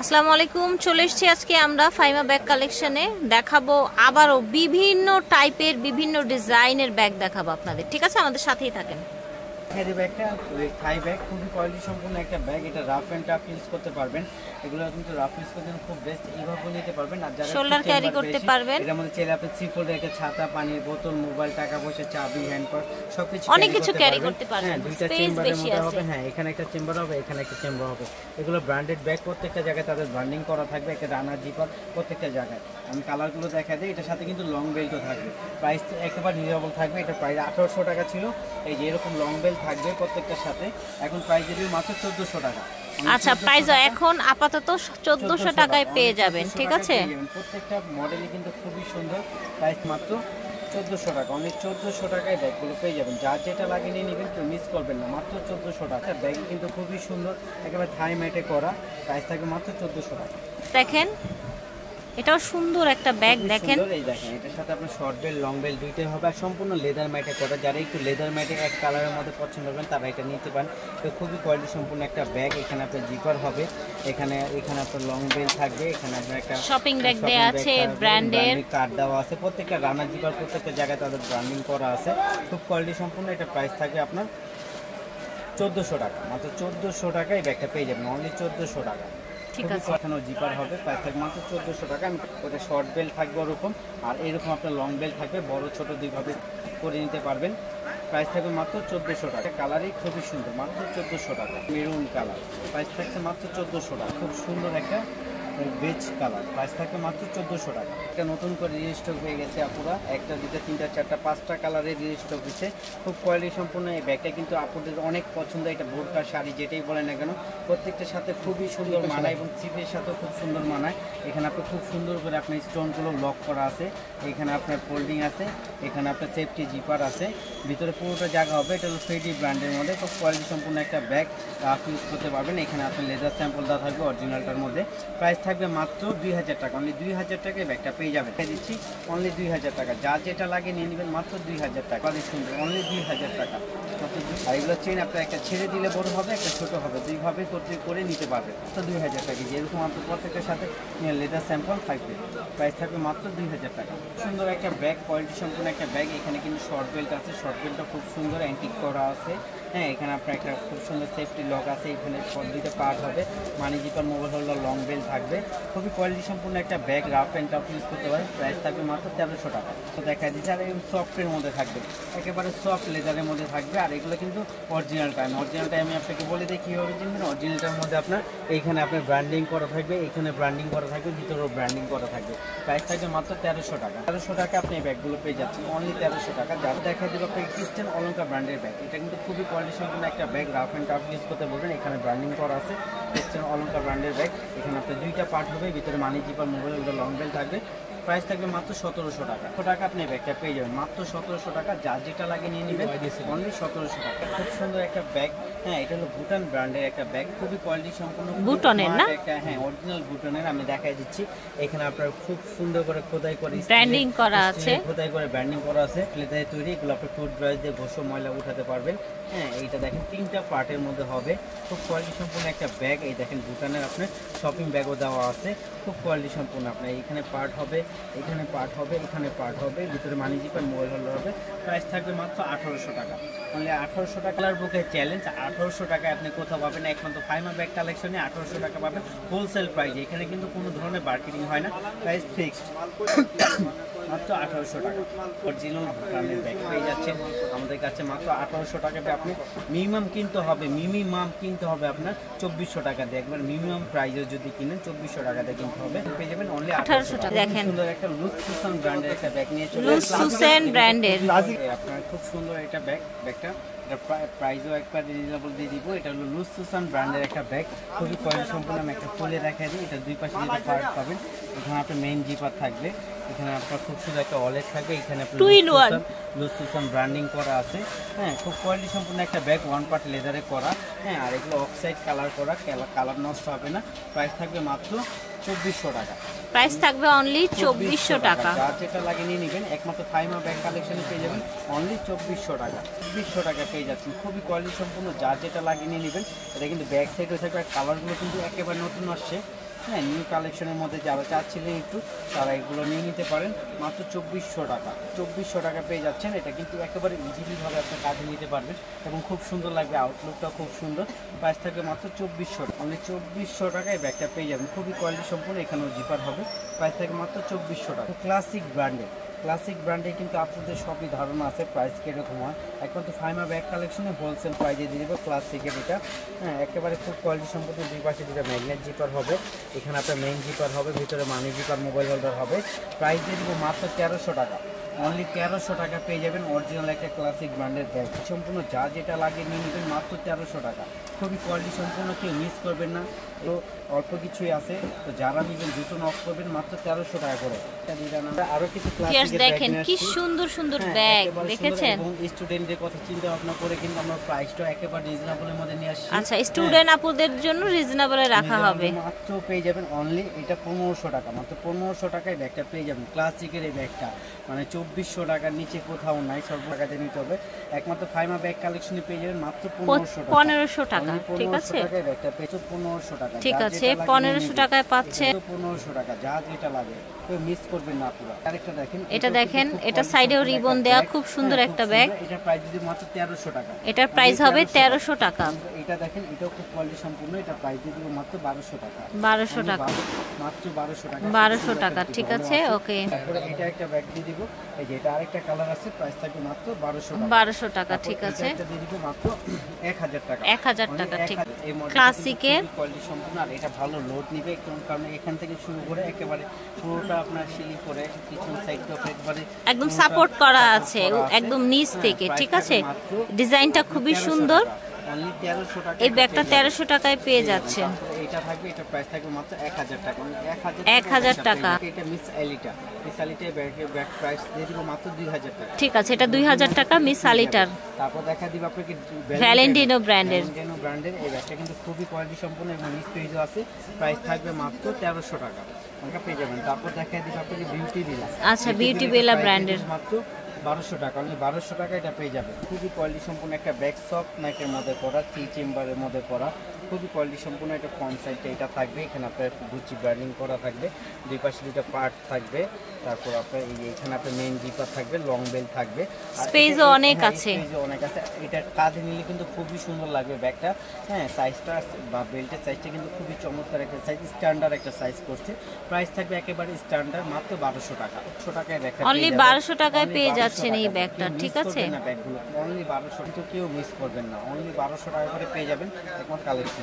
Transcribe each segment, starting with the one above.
আসসালামু আলাইকুম, চলে এসেছি আজকে আমরা ফাইমা ব্যাগ কালেকশনে। দেখাবো আবারও বিভিন্ন টাইপের বিভিন্ন ডিজাইনের ব্যাগ দেখাবো আপনাদের। ঠিক আছে, আমাদের সাথেই থাকেন। এই ব্যাগটা থাই ব্যাগ, খুবই কোয়ালিটি সম্পূর্ণ একটা ব্যাগ। এটা রাফ এন্ড টাফ ইউজ করতে পারবেন। এগুলো কিন্তু রাফ ইউজ করতে খুব বেস্ট, এইভাবে নিতে পারবেন। আর যারা শোল্ডার ক্যারি করতে পারবেন, এর মধ্যে চাইলে আপনি থ্রি ফোল্ড একটা ছাতা, পানির বোতল, মোবাইল, টাকা পয়সা, চাবি, হ্যান্ড পার্স সবকিছু অনেক কিছু ক্যারি করতে পারবেন। হ্যাঁ, দুইটা চেম্বারের মধ্যে হবে। হ্যাঁ, এখানে একটা চেম্বার হবে, এখানে একটা চেম্বার হবে। এগুলো ব্র্যান্ডেড ব্যাগ, প্রত্যেকটা জায়গায় তাদের ব্র্যান্ডিং করা থাকবে। একটা রানার জিপার প্রত্যেকটা জায়গায়। আমি কালারগুলো দেখা দিই। এটার সাথে কিন্তু লং বেল্টও থাকবে। প্রাইস একেবারে রিজনেবল থাকবে। এটা প্রাইস 1800 টাকা ছিল। এই যে এরকম লং বেল্ট থাকবে প্রত্যেকটার সাথে। এখন প্রাইস দিবি মাত্র 1400 টাকা। আচ্ছা, প্রাইস এখন আপাতত 1400 টাকায় পেয়ে যাবেন। ঠিক আছে, প্রত্যেকটা মডেলই কিন্তু খুবই সুন্দর। প্রাইস মাত্র 1400 টাকা। অনেক 1400 টাকায় ব্যাগগুলো পেয়ে যাবেন। যার যেটা লাগে নিয়ে নেবেন, কেউ মিস করবেন না। মাত্র 1400 টাকা। ব্যাগ কিন্তু খুবই সুন্দর, একেবারে থাই ম্যাটে করা। প্রাইস থাকবে মাত্র 1400 টাকা। দেখেন এটাও সুন্দর একটা ব্যাগ। দেখেন এই দেখেন, এটার সাথে আপনার শর্ট বেল্ট, লং বেল্ট দুইটাই হবে। আর সম্পূর্ণ লেদার ম্যাটে করা। যারা একটু লেদার ম্যাটে এক কালারের মধ্যে পছন্দ করবেন তারা এটা নিতে পারেন। তো খুবই কোয়ালিটি সম্পূর্ণ একটা ব্যাগ। এখানে আপনার জিপার হবে, এখানে আপনার লং বেল্ট থাকবে, এখানে আপনার একটা শপিং ব্যাগ দেয়া আছে, ব্র্যান্ডের কার্ড দেওয়া আছে। প্রত্যেকটা রানার জিপার প্রত্যেকটা জায়গায় তাদের ব্র্যান্ডিং করা আছে। খুব কোয়ালিটি সম্পূর্ণ। এটা প্রাইস থাকবে আপনার 1400 টাকা। মাত্র 1400 টাকায় ব্যাগটা পেয়ে যাবেন। অনলি 1400 টাকা। ঠিক আছে, এখানেও জিপার হবে। প্রাইস থাকবে মাত্র 1400 টাকা। ওটা শর্ট বেল্ট থাকবে ওরকম, আর এরকম আপনার লং বেল্ট থাকবে। বড় ছোট দুইভাবে করে নিতে পারবেন। প্রাইস থাকবে মাত্র 1400 টাকা। কালারই খুবই সুন্দর, মাত্র 1400 টাকা। মেরুন কালার, প্রাইস থাকছে মাত্র 1400 টাকা। খুব সুন্দর একটা বেজ কালার। প্রাইস থাকবে মাত্র 1400 টাকা। এটা নতুন করে রিস্টক হয়ে গেছে আপুরা। একটা, দুটা, তিনটা, চারটা, পাঁচটা কালারের রিস্টক হচ্ছে। খুব কোয়ালিটি সম্পূর্ণ এই ব্যাগটা কিন্তু আপুদের অনেক পছন্দ। এটা বোরকা, শাড়ি যেটাই বলেন না কেন প্রত্যেকটার সাথে খুবই সুন্দর মানায় এবং সিপের সাথেও খুব সুন্দর মানায়। এখানে আপনি খুব সুন্দর করে আপনার স্টোনগুলো লক করা আছে। এখানে আপনার ফোল্ডিং আছে, এখানে আপনার সেফটি জিপার আছে। ভিতরে পুরোটা জায়গা হবে। এটা হলো ফেডি ব্র্যান্ডের মধ্যে। খুব কোয়ালিটি সম্পূর্ণ একটা ব্যাগ, আপনি ইউজ করতে পারবেন। এখানে আপনার লেদার স্যাম্পল দেওয়া থাকবে অরিজিনালটার মধ্যে। প্রাইস থাকবে মাত্র 2000 টাকা। অনলি 2000 টাকায় ব্যাগটা পেয়ে যাবেন। দিচ্ছি অনলি 2000 টাকা। যা যেটা লাগে নিয়ে নেবেন মাত্র 2000 টাকা। অনেক সুন্দর, অনলি 2000 টাকা। আর এগুলো চেন আপনার একটা ছেড়ে দিলে বড় হবে, একটা ছোট হবে, দুইভাবে করে নিতে পারবেন। তো 2000 টাকা। যেরকম আপনার প্রত্যেকটার সাথে লেদার স্যাম্পল থাকবে। প্রাইস থাকবে মাত্র 2000 টাকা। সুন্দর একটা ব্যাগ, কোয়ালিটি সম্পূর্ণ একটা ব্যাগ। এখানে কিন্তু শর্ট বেল্ট আছে। শর্ট বেল্টটা খুব সুন্দর অ্যান্টিক করা আছে। হ্যাঁ, এখানে আপনার একটা খুব সুন্দর সেফটি লক আছে। এখানে দুইটা পার্ট হবে, মানি zipper, mobile holder, long belt থাকবে। খুবই কোয়ালিটি সম্পূর্ণ একটা bag. Rough and tough use করতে পারেন। প্রাইস থাকবে মাত্র 1300 টাকা। তো দেখা দিচ্ছে। আর এই সফটের মধ্যে থাকবে, একেবারে সফট লেদারের মধ্যে থাকবে। আর এগুলো কিন্তু অরিজিনালটা আমি আপনাকে বলে দিই কীভাবে চিনবেন। অরিজিনালটার মধ্যে আপনার এইখানে আপনার ব্র্যান্ডিং করা থাকবে, এখানে ব্র্যান্ডিং করা থাকবে, ভিতরেও ব্র্যান্ডিং করা থাকবে। প্রাইস থাকবে মাত্র 1300 টাকা। 1300 টাকা আপনি এই ব্যাগগুলো পেয়ে যাচ্ছেন। অনলি 1300 টাকা। যার দেখা দেবে আপনাকে ক্রিস্টান অলঙ্কার ব্র্যান্ডের ব্যাগ। এটা কিন্তু খুবই কোয়ালিটি সম্পূর্ণ একটা bag. Rough and tough use করতে বলবেন। এখানে ব্র্যান্ডিং করা আছে, ক্রিস্টান অলঙ্কার ব্র্যান্ডের ব্যাগ। এখানে আপনার দুইটা পার্ট হবে, ভিতরে মানি জিপার, মোবাইল, লং বেল্ট থাকবে। প্রাইস থাকবে মাত্র 1700 টাকা। 100 টাকা আপনি ব্যাগটা পেয়ে যাবেন মাত্র 1700 টাকা। যার যেটা লাগে নিয়ে নেবেন। অনলি 1700 টাকা। খুব সুন্দর একটা ব্যাগ। হ্যাঁ, এটা হলো ভুটান ব্র্যান্ডের একটা ব্যাগ। খুবই কোয়ালিটি সম্পূর্ণ ভুটানের না একটা। হ্যাঁ, অরিজিনাল ভুটানের। আমি দেখাই দিচ্ছি। এখানে আপনার খুব সুন্দর করে খোদাই করে ব্র্যান্ডিং করা আছে, খোদাই করে ব্র্যান্ডিং করা আছে। লেদারে তৈরি। এগুলো আপনি টুথব্রাশ দিয়ে ঘষে ময়লা উঠাতে পারবেন। হ্যাঁ, এইটা দেখেন তিনটা পার্টের মধ্যে হবে। খুব কোয়ালিটি সম্পূর্ণ একটা ব্যাগ। এই দেখেন ভুটানের আপনার শপিং ব্যাগও দেওয়া আছে। খুব কোয়ালিটি সম্পূর্ণ। আপনার এখানে পার্ট হবে, এখানে পার্ট হবে, এখানে পার্ট হবে, ভিতরে মানি জিপার, মোবাইল হোল্ডার হবে। প্রাইস থাকবে মাত্র 1800 টাকা। অনলি 1800 টাকার বুকে চ্যালেঞ্জ। 1800 টাকায় আপনি কোথাও পাবেন না, একমাত্র ফাইমা ব্যাগ কালেকশনে 1800 টাকা পাবেন হোলসেল প্রাইসে। এখানে কিন্তু কোনো ধরনের মার্কেটিং হয় না। প্রাইস ফিক্সড মাত্র 1800 টাকা। অরিজিনাল ভুটানের ব্যাগ পেয়ে যাচ্ছেন আমাদের কাছে মাত্র 1800 টাকাতে। আপনি মিনিমাম কিনতে হবে আপনার 2400 টাকা দিয়ে। একবার মিনিমাম প্রাইসে যদি কিনেন 2400 টাকাতে কিনতে হবে। পেয়ে যাবেন অনলি 1800 টাকা। দেখেন সুন্দর একটা লুজ সুসান ব্র্যান্ডের একটা ব্যাগ নিয়ে চলে লুজ সুসান ব্র্যান্ডের। আপনার খুব সুন্দর একটা ব্যাগটা এটা প্রাইসও একবার রিজনেবল দিয়ে দিব। এটা হলো লুজ সুসান ব্র্যান্ডের একটা ব্যাগ। খুবই কোয়ালিটি সম্পূর্ণ। আমি একটা খুলে দেখাই দিই। এটা দুই পাশে যেটা পার্ট পাবেন, এখানে আপনার মেইন জিপার থাকবে, এখানে আপনার খুব সুন্দর একটা ওয়ালেট থাকবে, এখানে আপনার লুজ সুসান ব্র্যান্ডিং করা আছে। হ্যাঁ, খুব কোয়ালিটি সম্পূর্ণ একটা ব্যাগ। ওয়ান পার্ট লেদারে করা। হ্যাঁ, আর এগুলো অক্সাইড কালার করা, কালার নষ্ট হবে না। প্রাইস থাকবে মাত্র 2400 টাকা। প্রাইস থাকবে অনলি 2400 টাকা। যার যেটা লাগে নিয়ে নেবেন। একমাত্র ফাইমা ব্যাগ কালেকশনে পেয়ে যাবেন অনলি 2400 টাকা। 2400 টাকা পেয়ে যাচ্ছেন। খুবই কোয়ালিটি সম্পূর্ণ। যার যেটা লাগে নিয়ে নেবেন। এটা কিন্তু ব্যাক সাইডে থাকবে। আর কালারগুলো কিন্তু একেবারে নতুন আসছে। হ্যাঁ, নিউ কালেকশনের মধ্যে যারা চাচ্ছিলেন একটু তারা এগুলো নিয়ে নিতে পারেন মাত্র 2400 টাকা। 2400 টাকা পেয়ে যাচ্ছেন। এটা কিন্তু একেবারে ইজিলিভাবে আপনি কাজে নিতে পারবেন এবং খুব সুন্দর লাগবে, আউটলুকটা খুব সুন্দর। প্রাইস থাকবে মাত্র 2400, মানে 2400 টাকায় ব্যাগটা পেয়ে যাবেন। খুবই কোয়ালিটি সম্পূর্ণ, এখানেও জিপার হবে। প্রাইস থাকবে মাত্র 2400 টাকা। ক্লাসিক ব্র্যান্ডে কিন্তু আপনাদের সবই ধারণা আছে প্রাইস কীরকম হয়। একমাত্র ফাইমা ব্যাগ কালেকশনে হোলসেল প্রাইজে দিয়ে দেবো ক্লাসিকের এটা। হ্যাঁ, একেবারে খুব কোয়ালিটি সম্পূর্ণ। দুই পাশে দুটো ম্যাগনেট জিপার হবে, এখানে আপনার মেইন জিপার হবে, ভিতরে মানি জিপার, মোবাইল হোল্ডার হবে। প্রাইস দিয়ে দেবো মাত্র 1300 টাকা। অনলি 1300 টাকা পেয়ে যাবেন অরিজিনাল একটা ক্লাসিক ব্র্যান্ডের ব্যাগ। সম্পূর্ণ যা যেটা লাগে নিয়ে নেবেন মাত্র 1300 টাকা। খুবই কোয়ালিটি সম্পূর্ণ, কেউ মিস করবেন না। তো অল্প কিছুই আছে, তো যারা নেবেন দুটো নক করবেন মাত্র 1300 টাকা করে। আরো কিছু ক্লাসিকের দেখেন কি সুন্দর সুন্দর ব্যাগ দেখেছেন। এবং স্টুডেন্টদের কথা চিন্তা ভাবনা করে কিন্তু আমরা প্রাইসটা একেবারে রিজনেবলের মধ্যে নিয়ে আসছি। আচ্ছা, স্টুডেন্ট আপুদের জন্য রিজনেবলে রাখা হবে। মাত্র পেয়ে যাবেন অনলি এটা 1500 টাকা। মাত্র 1500 টাকায় ব্যাগটা পেয়ে যাবেন। ক্লাসিকের এই ব্যাগটা মানে 2400 টাকার নিচে কোথাও নাই, সব টাকাতে নিতে হবে। একমাত্র ফাইমা ব্যাগ কালেকশনে পেয়ে যাবেন মাত্র 1500 টাকা। ঠিক আছে, ব্যাগটা পেয়েছো 1500 টাকা। ঠিক আছে, 1500 টাকায় পাচ্ছে। 1500 টাকা, যা যেটা লাগে কেউ মিস করবেন না পুরো। আরেকটা দেখেন, এটা দেখেন, এটা সাইডেও রিবন দেয়া, খুব সুন্দর একটা ব্যাগ। এটা প্রাইস দিতে মাত্র 1300 টাকা। এটার প্রাইস হবে 1300 টাকা। এটা দেখেন, এটাও খুব কোয়ালিটি সম্পূর্ণ। এটা প্রাইস দিয়ে দিব মাত্র 1200 টাকা। 1200 টাকা, মাত্র 1200 টাকা। 1200 টাকা, ঠিক আছে, ওকে। তারপরে এটা একটা ব্যাগ দিয়ে দিব। এই যে এটা আরেকটা কালার আছে, প্রাইস থাকবে মাত্র 1200 টাকা। 1200 টাকা, ঠিক আছে। এটা দিয়ে দিব মাত্র 1000 টাকা। 1000 টাকা, ঠিক। ক্লাসিকের কোয়ালিটি সম্পূর্ণ, আর এটা ভালো লোড নিবে, কারণ এখান থেকে শুরু করে একেবারে পুরোটা আপনার সিলি করে পিছন সাইডটা একবারে একদম সাপোর্ট করা আছে একদম নিচ থেকে, ঠিক আছে। ডিজাইনটা খুবই সুন্দর। এই ব্যাগটা 1300 টাকায় পেয়ে যাচ্ছে। এটা থাকবে, এটা প্রাইস থাকবে মাত্র 1000 টাকা। 1000 টাকা। এটা মিস আলিটা ব্যাগ প্রাইস দিয়ে দিব মাত্র 2000 টাকা। ঠিক আছে, এটা 2000 টাকা মিস আলিটার। তারপর দেখা দিব আপনাকে ভ্যালেন্টিনো ব্র্যান্ডের। এই ব্যাগটা কিন্তু খুবই কোয়ালিটি সম্পন্ন এবং নিচ পেজও আছে। প্রাইস থাকবে মাত্র 1300 টাকা। ওটা পেয়ে যাবেন। তারপর দেখা দিব আপনাকে বিউটি বেলা। আচ্ছা, বিউটি বেলা ব্র্যান্ডের মাত্র 1200 টাকা। অনলি 1200 টাকা এটা পেয়ে যাবে। খুবই কোয়ালিটি সম্পূর্ণ একটা ব্যাগ, সফট নাইকের মধ্যে করা, 3 চেম্বারের মধ্যে করা। খুবই কোয়ালিটি সম্পূর্ণ একটা ফ্রন্ট সাইডটা এটা থাকবে। এখানে আপনার গুচি ব্র্যান্ডিং করা থাকবে, দুই পাশে দুটো পার্ট থাকবে। তারপর আপনার এখানে আপনার মেইন জিপার থাকবে, লং বেল থাকবে, স্পেসও অনেক আছে। এটা কাঁধে নিলে কিন্তু খুবই সুন্দর লাগবে ব্যাগটা। হ্যাঁ, সাইজটা বা বেল্টের সাইজটা কিন্তু খুবই চমৎকার একটা সাইজ, স্ট্যান্ডার্ড একটা সাইজ করছে। প্রাইস থাকবে একেবারে স্ট্যান্ডার্ড মাত্র 1200 টাকা। 100 টাকায় ব্যাগটা অনলি 1200 টাকায় পেয়ে যাচ্ছেন এই ব্যাগটা, ঠিক আছে। ব্যাগগুলো অনলি 1200, কিন্তু কেউ মিস করবেন না। অনলি 1200 টাকা করে পেয়ে যাবেন একমাত্র কালেকশন।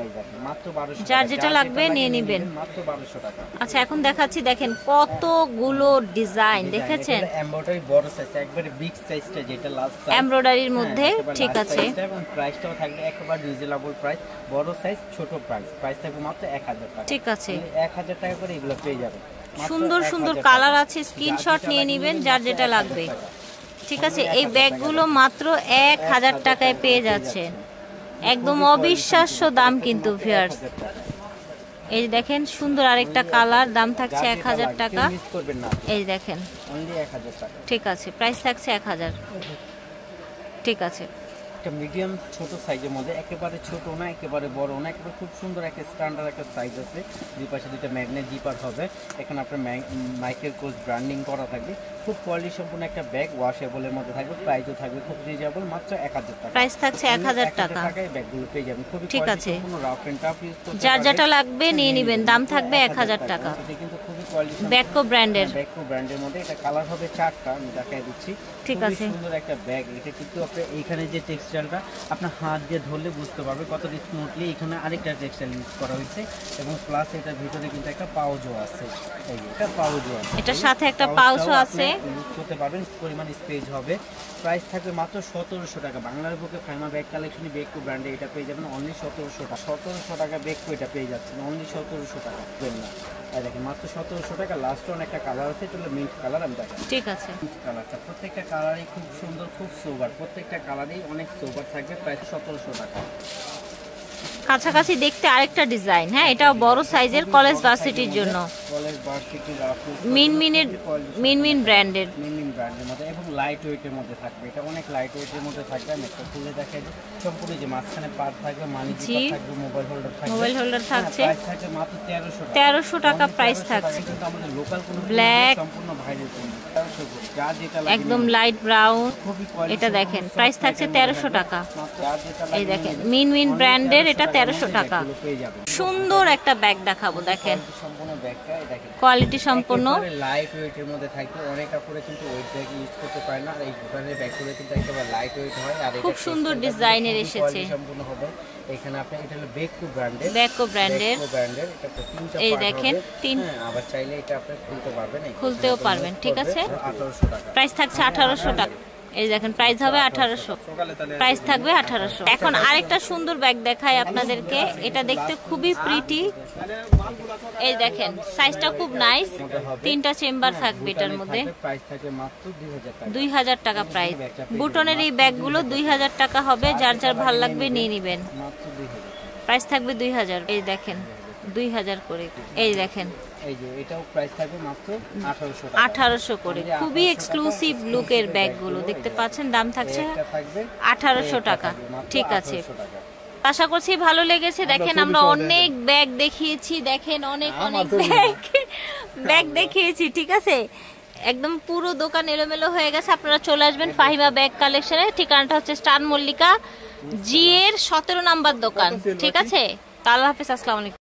এই দেখেন মাত্র 1200, যার যেটা লাগবে নিয়ে নেবেন মাত্র 1200 টাকা। আচ্ছা, এখন দেখাচ্ছি, দেখেন কতগুলো ডিজাইন দেখেছেন। এমব্রয়ডারি বড় সাইজ, একবারে বিগ সাইজটা, যেটা লাস্ট সাইজ এমব্রয়ডারির মধ্যে, ঠিক আছে। এবং প্রাইসটাও থাকবে একেবারে রিজনেবল প্রাইস। বড় সাইজ, ছোট প্রাইস থাকবে মাত্র 1000 টাকা। ঠিক আছে, 1000 টাকা করে এগুলো পেয়ে যাবেন। সুন্দর সুন্দর কালার আছে, স্ক্রিনশট নিয়ে নেবেন যার যেটা লাগবে, ঠিক আছে। এই ব্যাগগুলো মাত্র 1000 টাকায় পেয়ে যাচ্ছেন। একদম অবিশ্বাস্য দাম কিন্তু ভিউয়ার্স। এই দেখেন, সুন্দর আরেকটা কালার, দাম থাকছে 1000 টাকা। এই দেখেন, ঠিক আছে, প্রাইস থাকছে 1000। ঠিক আছে, একটা মিডিয়াম ছোট সাইজের মধ্যে, একেবারে ছোট না একেবারে বড় না, একেবারে খুব সুন্দর একটা স্ট্যান্ডার্ড একটা সাইজ আছে। দুই পাশে দুটো ম্যাগনেট জিপার হবে। এখানে আপনার মাইকেল কোচ ব্র্যান্ডিং করা থাকবে। খুব কোয়ালিটি সম্পূর্ণ একটা ব্যাগ, ওয়াশেবলের মধ্যে থাকবে। প্রাইসও থাকবে খুব রিজনেবল, মাত্র 1000 টাকা। প্রাইস থাকছে 1000 টাকা। টাকায় ব্যাগগুলো পেয়ে যাবেন। খুবই ঠিক আছে, কোনো রাফ এন্ড টাফ ইউজ করতে যার যেটা লাগবে নিয়ে নেবেন। দাম থাকবে 1000 টাকা। এটা কিন্তু খুবই কোয়ালিটি ব্যাকো ব্র্যান্ডের। ব্যাকো ব্র্যান্ডের মধ্যে এটা কালার হবে 4টা, আমি দেখাই দিচ্ছি। ঠিক আছে, সুন্দর একটা ব্যাগ। এটা কিন্তু আপনি এইখানে যে টেক্সচারটা আপনার হাত দিয়ে ধরলে বুঝতে পারবে কতটা স্মুথলি। এখানে আরেকটা টেক্সচার ইউজ করা হয়েছে এবং প্লাস এটার ভিতরে কিন্তু একটা পাউচও আছে। এই এটা পাউচও আছে, এটার সাথে একটা পাউচও আছে, ইউজ করতে পারবেন। পরিমাণ স্পেস হবে। প্রাইস থাকবে মাত্র 1700 টাকা। বাংলার বুকে ফাইমা ব্যাগ কালেকশনে বেকো ব্র্যান্ডে এটা পেয়ে যাবেন অনলি 1700 টাকা। 1700 টাকা বেকো এটা পেয়ে যাচ্ছেন অনলি 1700 টাকা। না, দেখেন মাত্র 1700 টাকা। লাস্ট ওয়ান একটা কালার আছে, এটা হলো মিন্ট কালার। আমি দেখাই, ঠিক আছে। মিন্ট কালারটা প্রত্যেকটা কালারই খুব সুন্দর, খুব সোবার। প্রত্যেকটা কালারই অনেক সোবার থাকবে। প্রাইস 1700 টাকা। কাছাকাছি দেখতে আরেকটা ডিজাইন, হ্যাঁ, এটাও বড় সাইজের, কলেজ ভার্সিটির জন্য। কলেজ ভার্সিটির মিনমিন ব্র্যান্ডের মধ্যে এবং লাইট ওয়েটের মধ্যে থাকবে, এটা অনেক লাইট ওয়েটের মধ্যে থাকবে। আমি একটা খুলে দেখাই দিই। সম্পূর্ণ যে মাঝখানে পার্ট থাকবে, মানি থাকবে, মোবাইল হোল্ডার থাকবে। মোবাইল হোল্ডার থাকছে। প্রাইস থাকবে মাত্র 1300 টাকা প্রাইস থাকছে। কিন্তু আমাদের লোকাল কোনো ব্ল্যাক সম্পূর্ণ ভাইরাল কোন 1300 যা যেটা লাগে একদম লাইট ব্রাউন, এটা দেখেন প্রাইস থাকছে 1300 টাকা। এই দেখেন মিন ব্র্যান্ডের, এটা 1300 টাকা। সুন্দর একটা ব্যাগ দেখাবো, দেখেন সম্পূর্ণ ব্যাগটা দেখেন কোয়ালিটি সম্পূর্ণ লাইট ওয়েটের মধ্যে থাকবে। অনেক কাপড়ে কিন্তু ওয়েট ব্যাগ ইউজ করতে পারে না, আর এই ধরনের ব্যাগগুলো কিন্তু একেবারে লাইট ওয়েট হয়। আর খুব সুন্দর ডিজাইনের এসেছে সম্পূর্ণ হবে। এখানে আপনি এটা হলো বেকো ব্র্যান্ডের, এটা এই দেখেন তিন, আবার চাইলে এটা আপনি খুলতে পারবেন, খুলতেও পারবেন। ঠিক আছে, 1800 টাকা প্রাইস থাকছে 1800 টাকা। এই দেখেন প্রাইস হবে 1800, প্রাইস থাকবে 1800। এখন আরেকটা সুন্দর ব্যাগ দেখাই আপনাদেরকে, এটা দেখতে খুবই প্রিটি। এই দেখেন সাইজটা খুব নাইস, 3টা চেম্বার থাকবে এটার মধ্যে। প্রাইস থাকবে মাত্র 2000 টাকা প্রাইস। বুটনের এই ব্যাগগুলো 2000 টাকা হবে, যার যার ভালো লাগবে নিয়ে নেবেন। মাত্র 2000, প্রাইস থাকবে 2000। এই দেখেন 2000 করে। এই দেখেন এই যে এটাও প্রাইস থাকবে মাত্র 1800 টাকা। 1800 করে। খুবই এক্সক্লুসিভ লুকের ব্যাগগুলো দেখতে পাচ্ছেন, দাম থাকছে 1800 টাকা। ঠিক আছে, আশা করছি ভালো লেগেছে। দেখেন আমরা অনেক ব্যাগ দেখিয়েছি, দেখেন অনেক ব্যাগ দেখিয়েছি। ঠিক আছে, একদম পুরো দোকান এলোমেলো হয়ে গেছে। আপনারা চলে আসবেন ফাহিমা ব্যাগ কালেকশনে। ঠিকানাটা হচ্ছে স্টার মল্লিকা জি এর 17 নাম্বার দোকান। ঠিক আছে, আল্লাহ হাফেজ, আসসালামু আলাইকুম।